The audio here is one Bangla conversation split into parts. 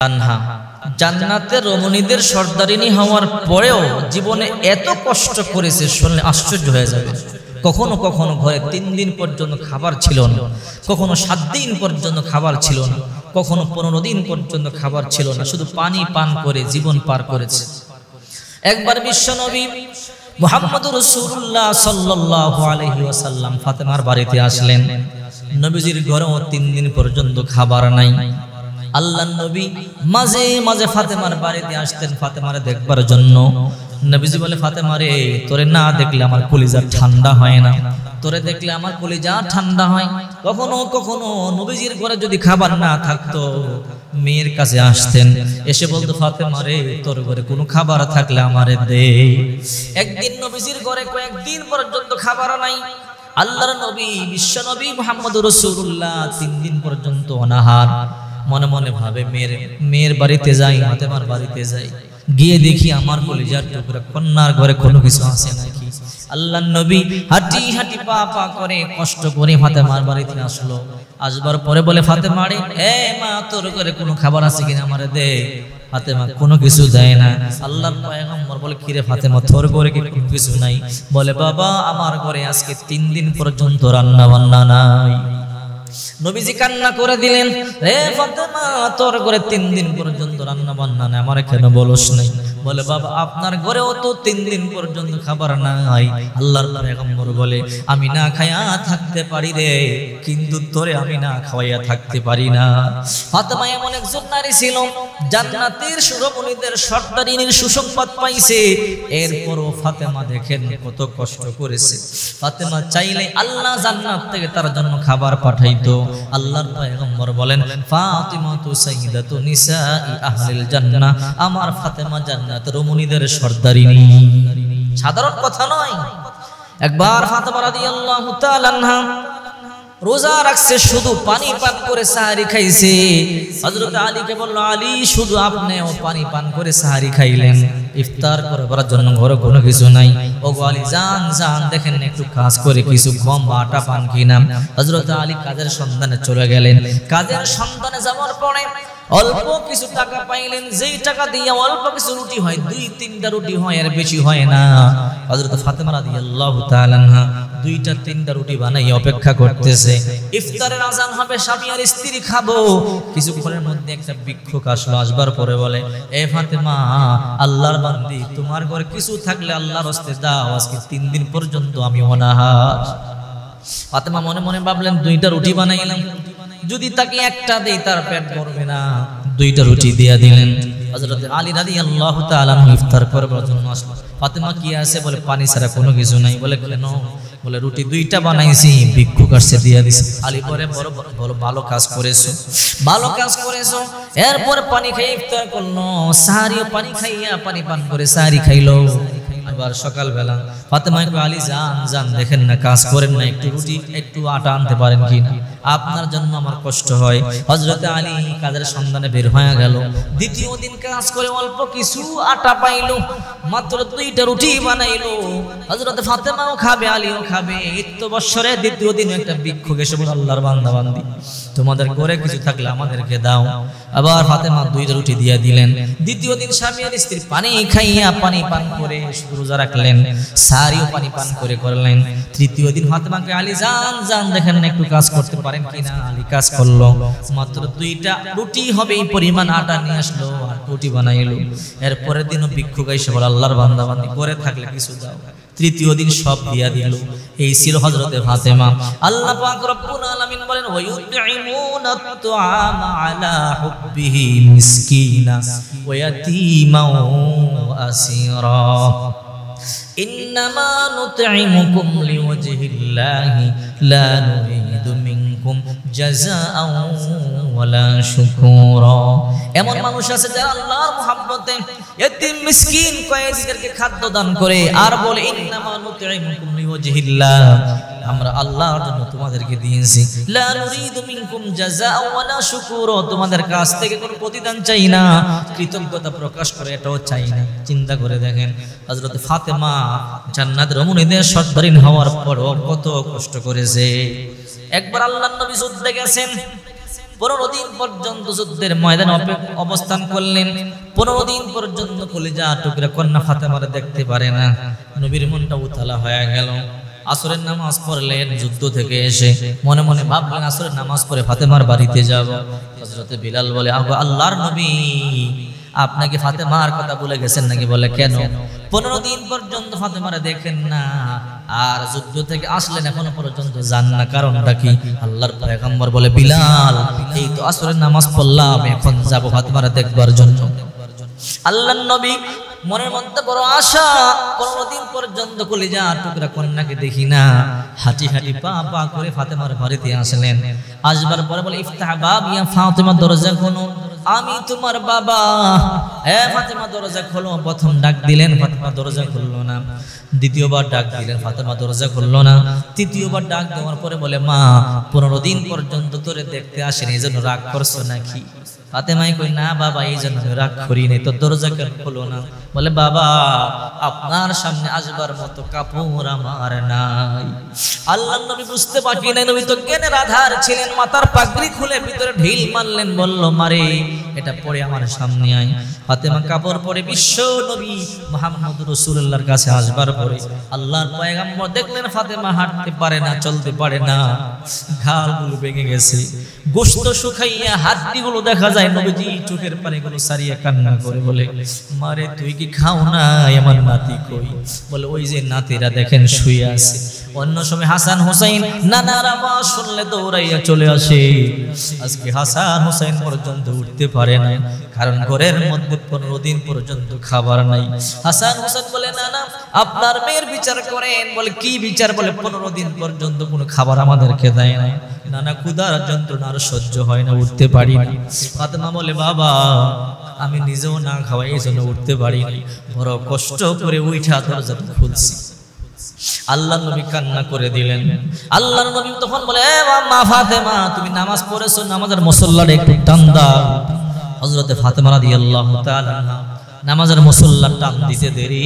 আনহা জান্নাতের রমণীদের সর্দারিনী হওয়ার পরেও জীবনে এত কষ্ট করেছে শুনলে আশ্চর্য হয়ে যাবে। কখনো কখনো ঘরে 3 দিন পর্যন্ত খাবার ছিল না, কখনো 7 দিন পর্যন্ত খাবার ছিল না, কখনো 15 দিন পর্যন্ত খাবার ছিল না, শুধু পানি পান করে জীবন পার করেছে। একবার বিশ্বনবী মুহাম্মদুর রাসূলুল্লাহ সাল্লাল্লাহু আলাইহি ওয়াসাল্লাম ফাতেমার বাড়িতে আসলেন। নবীজির ঘরেও 3 দিন পর্যন্ত খাবার নাই। আল্লাহর নবী মাঝে মাঝে ফাতেমার বাড়িতে আসতেন ফাতেমারে দেখবার জন্য। নবীজি বলে, ফাতেমা রে, তোরে না দেখলে আমার কলিজা ঠান্ডা হয় না, তোরে দেখলে আমার কলিজা ঠান্ডা হয়। কখনো কখনো নবীজির ঘরে যদি খাবার না থাকতো মেয়ের কাছে আসতেন, এসে বলতো, ফাতেমা রে, তোর ঘরে কোনো খাবার থাকলে আমারে দে। একদিন নবীজির ঘরে কয়েকদিন পর্যন্ত খাবার নাই। আল্লাহর নবী বিশ্বনবী মুহাম্মদুর রাসূলুল্লাহ 3 দিন পর্যন্ত অনাহার। মনে মনে ভাবে মেয়ের বাড়িতে যাই, ফাতেমার বাড়িতে যাই, গিয়ে দেখি আমার কলিজার টুকরা কন্যার ঘরে কোনো কিছু আছে নাকি। আল্লাহর নবী হাঁটি হাঁটি পা পা করে কষ্ট করে ফাতেমার বাড়িতে আসলো। আসবার পরে বলে, ফাতেমা রে, এ মা, তোর ঘরে কোনো খাবার আছে কিনা আমারে দে। ফাতেমা কোনো কিছু দেয় না। আল্লাহর পয়গম্বর বলে, কিরে ফাতেমা, তোর ঘরে কি কোনো কিছু নাই? বলে, বাবা, আমার ঘরে আজকে 3 দিন পর্যন্ত রান্না বান্না নাই। নবীজি কান্না করে দিলেন, রে ফাতেমা, তোর ঘরে 3 দিন পর্যন্ত রান্না বান্না নাই, আমারে কেন বলস নাই? বলে, বাবা, আপনার ঘরেও তো 3 দিন পর্যন্ত খাবার নাই। আল্লাহর পয়গম্বর বলে, আমি না খাইয়া থাকতে পারি রে, কিন্তু তোরে আমি না খাওয়াইয়া থাকতে পারি না। ফাতেমা এমন একজন নারী ছিল, জান্নাতের রমণীদের সর্দারিনীর সুসংবাদ পাইছে। এরপরও ফাতেমা দেখেন কত কষ্ট করেছে। ফাতেমা চাইলে আল্লাহ জান্নাত থেকে তার জন্য খাবার পাঠাইতো। আল্লাহর পয়গম্বর বলেন, ফাতিমাতু সাইয়্যিদাতু নিসাই আহলিল জান্নাহ, আমার ফাতেমা জান্নাতের রমণীদের সর্দারিনী। সাধারণ কথা নয়। একবার ফাতেমা রাদিয়াল্লাহু তাআলা আনহা রোজা রাখছে, শুধু পানি পান করে সাহারি খাইছে। হযরত আলীকে বলল, আলী, শুধু আপনিও পানি পান করে সাহারি খাইলেন, ইফতার করার জন্য ঘরে কোনো কিছু নাই। ও আলী, যান যান, দেখেন একটু কাজ করে কিছু গম বা আটা পান কিনা। হযরত আলী কাজের সন্ধানে চলে গেলেন। কাজের সন্ধানে যাওয়ার পরে অল্প কিছু টাকা পাইলেন, যেই টাকা দিয়ে অল্প কিছু রুটি হয়, 2-3টা রুটি হয়, আর বেশি হয় না। হযরত ফাতেমা রাদিয়াল্লাহু তাআলা আনহা 2-3টা রুটি বানাই অপেক্ষা করতেছে। ইফতারের আজান হবে, স্বামী আর স্ত্রী খাবো। কিছুক্ষণের মধ্যে একটা ভিক্ষুক আসলো। আসবার পরে বলে, এ ফাতেমা, আল্লাহর বান্দি, তোমার ঘরে কিছু থাকলে আল্লাহর হস্তে দাও, আজকে 3 দিন পর্যন্ত আমি অনাহার। ফাতেমা মনে মনে ভাবলেন, 2টা রুটি বানাইলাম, যদি তাকে একটা দেই তার পেট ভরবে না। 2টা রুটি দিয়ে দিলেন। হযরত আলী রাদিয়াল্লাহু তাআলা ইফতার করার জন্য আসলো। ফাতেমা কি আছে? বলে, পানি ছাড়া কোনো কিছু নাই। বলে, কেন? বলে, রুটি 2টা বানাইছি, ভিক্ষুক আসছে দিয়ে দিছে। আলী পরে বলো, ভালো কাজ করেছো, ভালো কাজ করেছো। এরপর পানি খেয়ে ইফতার করলো। সাহারিও পানি খাইয়া পানি পান করে সাহারি খাইলো। আবার সকালবেলা ফাতেমা কয়, আলী, যান যান, দেখেন না কাজ করেন না, একটু রুটি একটু আটা আনতে পারেন কিনা, আপনার জন্য আমার কষ্ট হয়। হযরত আলী কাজের সন্ধানে বের হয়ে গেল। দ্বিতীয় দিন কাজ করে অল্প কিছু আটা পাইলো, মাত্র 2টা রুটি বানাইলো। হযরত ফাতেমাও খাবে, আলীও খাবে। বছরে দ্বিতীয় দিন একটা ভিক্ষুক এসে বলে, আল্লাহর বান্দা বান্দি, তোমাদের ঘরে কিছু থাকলে আমাদেরকে দাও। আবার ফাতেমা 2টা রুটি দিয়ে দিলেন। দ্বিতীয় দিন স্বামী আর স্ত্রী পানি খাইয়া পানি পান করে রোজা রাখলেন, সাহারিও পানি পান করে করলেন। তৃতীয় দিন ফাতেমাকে, আলী, যান যান, দেখেন না একটু কাজ করতে পারেন কিনা। আলী কাজ করলো। মাত্র 2টা রুটি হবে এই পরিমাণ আটা নিয়ে আসলো আর রুটি বানাইলো। এরপরের দিনও ভিক্ষুক এসে বলে, আল্লাহর বান্দা বান্দি, ঘরে থাকলে কিছু দাও। তৃতীয় দিন সব দিয়া দিল। এই ছিল হযরতে ফাতেমা। আল্লাহ পাক রব্বুল আলামিন বলেন, ওয়ায়ুতঈমুনা আত-তুআমা আলা হুব্বিহি মিসকিনা ওয়া ইয়াতীমান ওয়া আসীরা ইন্নামা নুতঈমুকুম লিওয়াজহিল্লাহি লা নুরিদু মিনকুম জাযাআন ওয়ালা শুকুরা। এমন মানুষ আছে যারা আল্লাহর মহব্বতে ইতিম মিসকিন কয়েদিদেরকে খাদ্য দান করে আর বলে, ইন্নামা নুতঈমুকুম লিওয়াজহিল্লাহ, আমরা আল্লাহর জন্য তোমাদেরকে দিয়েছি, লা নুরিদু মিনকুম জাযাআ ওয়ালা শুকুরা, তোমাদের কাছ থেকে কোনো প্রতিদান চাই না, কৃতজ্ঞতা প্রকাশ করে এটাও চাই না। চিন্তা করে দেখেন, হযরত ফাতেমা জান্নাতের রমণীদের সর্দারিনী হওয়ার পরও কত কষ্ট করেছে। একবার আল্লাহর নবী যুদ্ধে গেছেন, 15 দিন পর্যন্ত যুদ্ধের ময়দানে অবস্থান করলেন। 15 দিন পর্যন্ত কলিজা টুকরা কন্যা ফাতেমারে দেখতে পারে না। নবীর মনটা উতলা হয়ে গেল। আসরের নামাজ পড়লেন, যুদ্ধ থেকে এসে মনে মনে ভাবলেন আসরের নামাজ পড়ে ফাতেমার বাড়িতে যাব। হযরতে বিলাল বলে, আল্লাহর নবী, আপনাকে ফাতেমার কথা বলে গেছেন নাকি? বলে, কেন? 15 দিন পর্যন্ত ফাতেমারে দেখেন না, আর যুদ্ধ থেকে আসলেন এখনো পর্যন্ত যান না, কারণটা কি? আল্লাহর পয়গম্বর বলে, বিলাল, এই তো আসরের নামাজ পড়লাম, এখন যাব ফাতেমারে দেখবার জন্য। আল্লাহর নবী মনের মধ্যে বড় আশা, 15 দিন পর্যন্ত কলিজা টুকরা কন্যাকে দেখি না। হাঁটি হাঁটি পা পা করে ফাতেমার বাড়িতে আসলেন। আসবার পরে বলে, ইফতাহ বাব ইয়া ফাতেমা, দরজা খোলো, আমি তোমার বাবা। ফাতেমা দরজা খোলো। প্রথম ডাক দিলেন, ফাতেমা দরজা খুললো না। দ্বিতীয়বার ডাক দিলেন, ফাতেমা দরজা খুললো না। তৃতীয়বার ডাক দেওয়ার পরে বলে, মা, 15 দিন পর্যন্ত তোরে দেখতে আসেনি, এই জন্য রাগ করছো নাকি? ফাতেমাই কই, না বাবা, এই জন্য রাগ করি নাই, তো দরজা কেন খোলো না? বলে, বাবা, আপনার সামনে আসবার মতো কাপড় আমার নাই। আল্লাহর নবী বুঝতে বাকি নাই, নবী তো জ্ঞানের আধার ছিলেন। মাথার পাগড়ি খুলে ভিতরে ঢিল মারলেন, বলল, মারে, এটা পরে আমার সামনে আয়। ফাতেমা কাপড় পরে বিশ্ব নবী মুহাম্মদ রাসূলুল্লাহর কাছে আসবার পরে আল্লাহর পয়গম্বর দেখলেন ফাতেমা হাঁটতে পারে না, চলতে পারে না, ঘাড়গুলো ভেঙে গেছে, গোশত শুকাইয়া হাড্ডিগুলো দেখা যায়। নবীজি চোখের পানিগুলো সারিয়ে কান্না করে বলে, মারে, তুই কি খাও না? আমার নাতি কই? বলে, ওই যে নাতিরা দেখেন শুয়ে আছে। অন্য সময় হাসান হুসাইন নানার আওয়াজ শুনলে দৌড়াইয়া চলে আসে। আজকে হাসান হুসাইন পর্যন্ত উঠতে পারে না, কারণ ঘরের মধ্যে 15 দিন পর্যন্ত খাবার নাই। হাসান হুসাইন বলে, নানা, আপনার মেয়ের বিচার করেন। বলে, কি বিচার? বলে, 15 দিন পর্যন্ত কোনো খাবার আমাদেরকে দেয় না। নানা, ক্ষুধার যন্ত্রণা আর সহ্য হয় না, উঠতে পারি না। ফাতেমা বলে, বাবা, আমি নিজেও না খাওয়াই, এই জন্য উঠতে পারি না, বড় কষ্ট করে উঠা দরজাটা খুলছি। আল্লাহর নবী কান্না করে দিলেন। আল্লাহর নবী তখন বলে, মা ফাতেমা, তুমি নামাজ পড়েছো, নামাজের মুসল্লাটা একটু টান দাও। হযরতে ফাতেমা রাদিয়াল্লাহু তাআলা নামাজের মুসল্লা টান দিতে দেরি,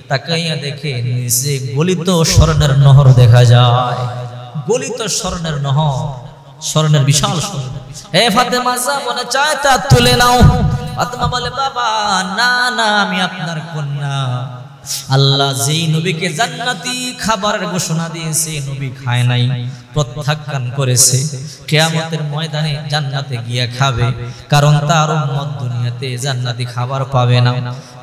তাকাইয়া দেখে নিচে গলিত স্বর্ণের নহর দেখা যায়। গলিত স্বর্ণের নহর, স্বর্ণের বিশাল স্বর্ণ। হে ফাতেমা, যা মনে চায় তা তুলে নাও। ফাতেমা বলে, বাবা, না না, আমি আপনার কন্যা। আল্লাহ যেই নবীকে জান্নাতি খাবারের ঘোষণা দিয়েছে, নবী খায় নাই, প্রত্যাখ্যান করেছে। কিয়ামতের ময়দানে জান্নাতে গিয়ে খাবে, কারণ তার উম্মত দুনিয়াতে জান্নাতি খাবার পাবে না।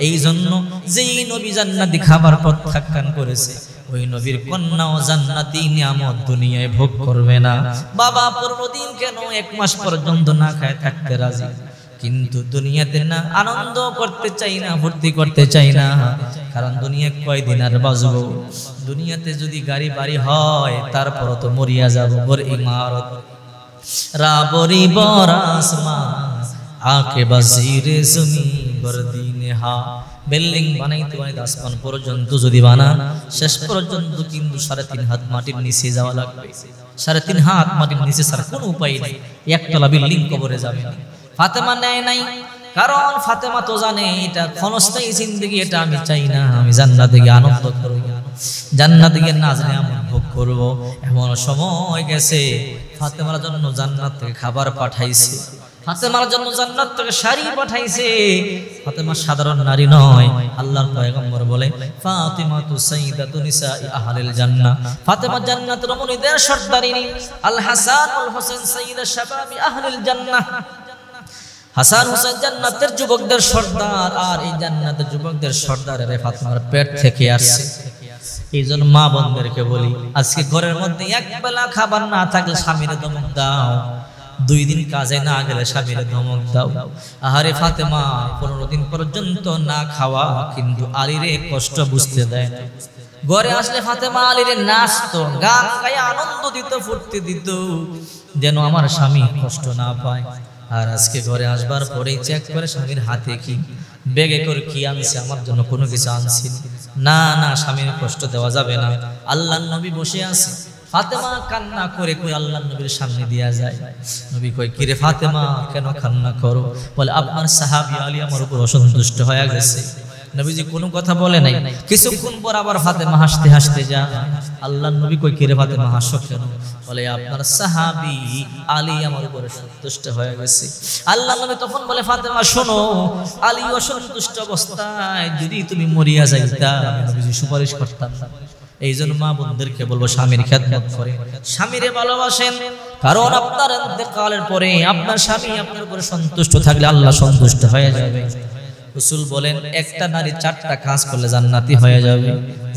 এই জন্য যেই নবী জান্নাতি খাবার প্রত্যাখ্যান করেছে, ওই নবীর কন্যাও জান্নাতি নিয়ামত দুনিয়ায় ভোগ করবে না। বাবা 15 দিন কেন, 1 মাস পর্যন্ত না খায় থাকতে রাজি, কিন্তু দুনিয়াতে না আনন্দ করতে চাই না, ভর্তি করতে চাই না, কারণ দুনিয়া কয়দিন আর বাঁচবো। দুনিয়াতে যদি গাড়ি বাড়ি হয়, তারপর তো মরিয়া যাব। ওর ইমারত রাবরি বরাসমান আকে বাজিরে জমি বরদিনে হা, বিল্ডিং বানাইতে বানাইতে আসমান পর্যন্ত যদি বানান, শেষ পর্যন্ত কিন্তু 3.5 হাত মাটির নিচে যাওয়া লাগবে। 3.5 হাত মাটির নিচে ছাড়া কোনো উপায় নেই, একতলা বিল্ডিং কবরে যাবে না। ফাতেমা নেয় নাই, কারণ ফাতেমা তো জানে এটা ক্ষণস্থায়ী জিন্দেগি, এটা আমি চাই না। আমি জান্নাতে গিয়ে আনন্দ করব, জান্নাতে গিয়ে নাজ নিয়ামত ভোগ করব। এমন সময় গেছে, ফাতেমার জন্য জান্নাত থেকে খাবার পাঠাইছে, ফাতেমার জন্য জান্নাত থেকে শাড়ি পাঠাইছে। ফাতেমা সাধারণ নারী নয়। আল্লাহর পয়গম্বর বলে, ফাতিমাতু সাইয়্যিদাতু নিসাই আহলিল জান্নাহ, ফাতেমা জান্নাতের রমণীদের সর্দারিনী। আল হাসান ওয়াল হুসাইন সাইয়্যিদা শাবাবি আহলিল জান্নাহ, হাসান হুসাইন জান্নাতের যুবকদের সর্দার, আর এই জান্নাতের যুবকদের সর্দারের ফাতেমার পেট থেকে আসছে। এই জন্য মা বোনদেরকে বলি, আজকে ঘরের মধ্যে এক বেলা খাবার না থাকলে স্বামীরে ধমক দাও, 2 দিন কাজে না গেলে স্বামীরে ধমক দাও। আহারে ফাতেমা 15 দিন পর্যন্ত না খাওয়া, কিন্তু আলীরে কষ্ট বুঝতে দেয় না। ঘরে আসলে ফাতেমা আলীরে নাচতো, গান গায়ে আনন্দ দিত, ফুর্তি দিত, যেন আমার স্বামী কষ্ট না পায়। আর আজকে ঘরে আসবার পরেই চেক করে স্বামীর হাতে কি, ব্যাগে করে কি আনছে, আমার জন্য কোনো কিছু আনছি না। না, স্বামীর কষ্ট দেওয়া যাবে না। আল্লাহর নবী বসে আছে, ফাতেমা কান্না করে কই আল্লাহর নবীর সামনে দিয়া যায়। নবী কই, কিরে ফাতেমা, কেন কান্না করো? বলে, আপনার সাহাবী আলী আমার উপর অসন্তুষ্ট হয়ে গেছে, নবীজি কোনো কথা বলে নাই। কিছুক্ষণ পর আবার ফাতেমা হাসতে হাসতে যা, আল্লাহর নবী কই কিরে ফাতেমা হাসো কেন? বলে আপনার সাহাবী আলী আমার উপরে সন্তুষ্ট হয়ে গেছে। আল্লাহর নবী তখন বলে ফাতেমা শোনো, আলী অসন্তুষ্ট অবস্থায় যদি তুমি মরিয়া যাইতা আমি নবীজি সুপারিশ করতাম না। এই জন্য মা বোনদেরকে বলবো স্বামীর খেদমত করে, স্বামীরে ভালোবাসেন, কারণ আপনার ইন্তেকালের পরে আপনার স্বামী আপনার উপরে সন্তুষ্ট থাকলে আল্লাহ সন্তুষ্ট হয়ে যাবে। রাসূল বলেন একটা নারী 4টা কাজ করলে জান্নাতি হয়ে যাবে।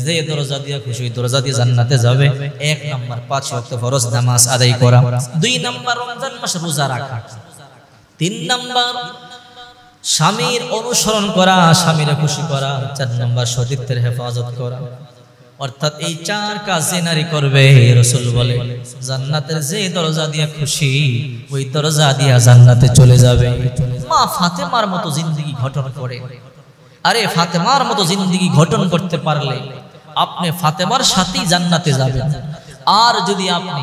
যে দরজা দিয়ে খুশি ওই দরজা দিয়ে জান্নাতে যাবে। 1 নাম্বার 5 ওয়াক্ত ফরজ নামাজ আদায় করা, 2 নাম্বার রমজান মাস রোজা রাখা, 3 নাম্বার স্বামীর অনুসরণ করা, স্বামীরে খুশি করা, 4 নাম্বার সতীত্বের হেফাজত করা। অর্থাৎ এই 4 কাজ যে নারী করবে রাসূল বলে জান্নাতের যে দরজা দিয়ে খুশি ওই দরজা দিয়ে জান্নাতে চলে যাবে। মা ফাতেমার মতো জিন্দেগি গঠন করে, আরে ফাতেমার মতো জিন্দেগি গঠন করতে পারলে আপনি ফাতেমার সাথেই জান্নাতে যাবেন। আর যদি আপনি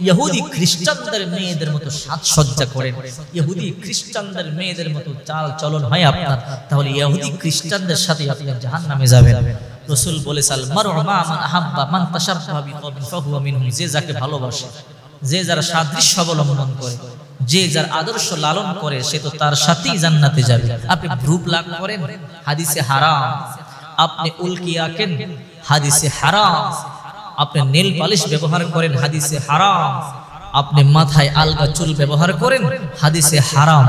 ইহুদি খ্রিস্টানদের মেয়েদের মতো সাজসজ্জা করেন, ইহুদি খ্রিস্টানদের মেয়েদের মতো চাল চলন হয় আপনার, তাহলে ইহুদি খ্রিস্টানদের সাথে আপনি জাহান্নামে যাবেন। রাসূল বলেছেন মারউ মা মান আহাব্বা মান তাশাব্বাহা বিকওমিন ফাহুয়া মিনহুম, যে যাকে ভালোবাসে, যে যারা সাদৃশ্য অবলম্বন করে, যে যার আদর্শ লালন করে সে তো তার সাথেই জান্নাতে যাবে। আপনি ভ্রু প্লাক করেন, হাদিসে হারাম। আপনি উল্কি আঁকেন, হাদিসে হারাম। আপনি নেল পালিশ ব্যবহার করেন, হাদিসে হারাম। আপনি মাথায় আলগা চুল ব্যবহার করেন, হাদিসে হারাম।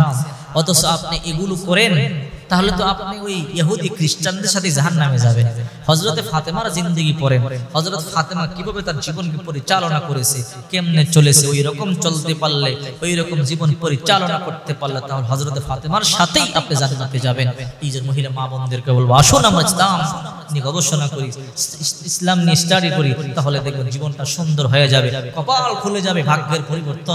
অথচ আপনি এগুলো করেন, তাহলে তো আপনি ওই ইহুদি খ্রিস্টানদের সাথে জাহান্নামে যাবেন। হযরতে ফাতেমার জিন্দেগি পড়েন, হযরত ফাতেমা কিভাবে তার জীবনকে পরিচালনা করেছে, কেমনে চলেছে, ওই রকম চলতে পারলে, ওই রকম জীবন পরিচালনা করতে পারলে তাহলে হযরতে ফাতেমার সাথেই আপনি জান্নাতে যাবেন। এই যে মহিলা মা বোনদেরকে বলবো আসুন আমরা ইসলাম নিয়ে গবেষণা করি, ইসলাম নিয়ে স্টাডি করি, তাহলে দেখবেন জীবনটা সুন্দর হয়ে যাবে, কপাল খুলে যাবে, ভাগ্যের পরিবর্তন